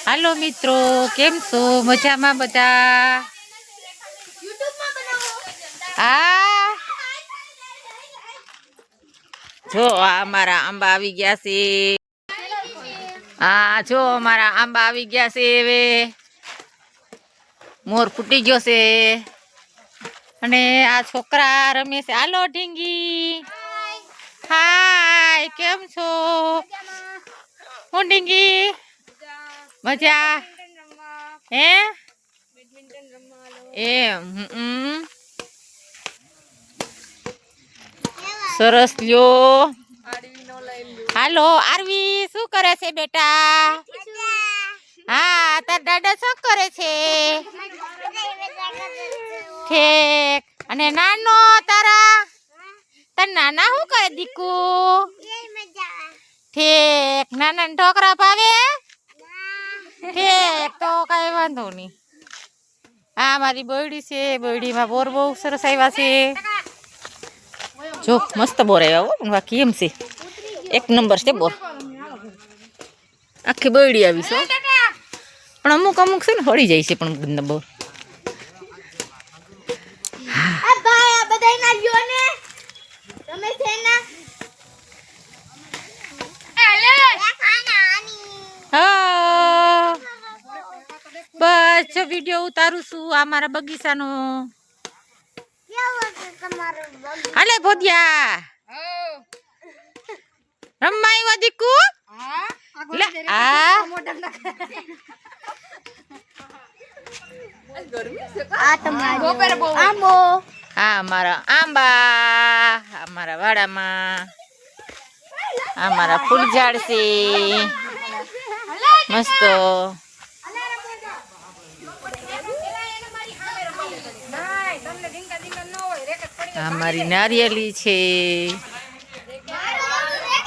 હાલો મિત્રો, કેમ છો? મજામાં બધા? હા, જો અમારા આંબા આવી ગયા છે. હા, જો અમારા આંબા આવી ગયા છે. હવે મોર ફૂટી ગયો છે અને આ છોકરા રમે છે. હાલો ઢીંગી, હાય, કેમ છો? હું ઢીંગી, મજા હે એમ? સરસ લ્યો. હાલો આરવી, શું કરે છે બેટા? હા, તાર દાદા શું કરે છે? ઠીક. અને નાનો તારા નાના શું કરે દીકુ? ઠીક. નાના ઢોકરા ભાવે? ઠીક, તો કઈ વાંધો નહીં. હા, મારી બોયડી છે. બોયડીમાં બોર બહુ સરસ આવ્યા છે. જો મસ્ત બોર આવ્યા હો, પણ બાકી એમ છે એક નંબર છે બોર. આખી બોયડી આવી છે પણ અમુક અમુક છે ને હળી જાય છે પણ બોર. બસ જો વિડીયો ઉતારું છું આ મારા બગીચાનો. હાલે ભોદિયા રમવા આવ્યો દીકુ? હા, અમારા આંબા અમારા વાડામાં અમારા ફૂલ ઝાડ છે મસ્ત. અમારી નારિયેલી છે.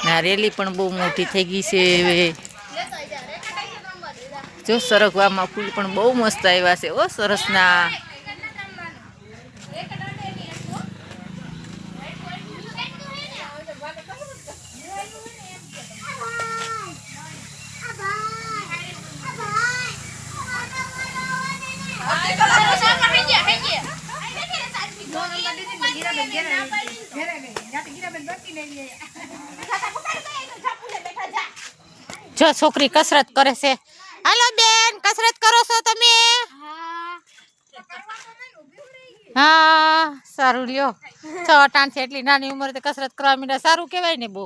નારિયેલી પણ બહુ મોટી થઈ ગઈ છે હવે. જો સરગવામાં ફૂલ પણ બહુ મસ્ત આવ્યા છે. ઓ સરસના. જો છોકરી કસરત કરે છે. હાલો બેન, કસરત કરો છો તમે? હા, સારું લ્યો. 6 છે એટલી નાની ઉંમરે કસરત કરવા માંડ્યા, સારું કેવાય ને બહુ.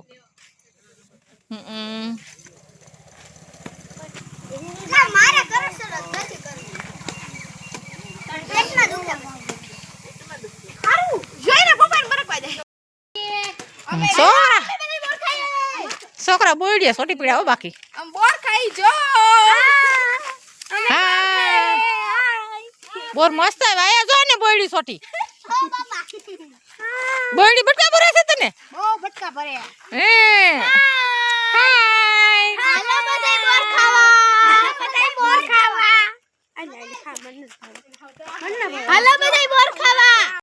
છોકરા બોયડિયા સોટી પીડ્યા હો બાકી. બોર મસ્ત આવ્યા જો ને બોયડી સોટી. બોયડી બટકા ભરે છે તને? હે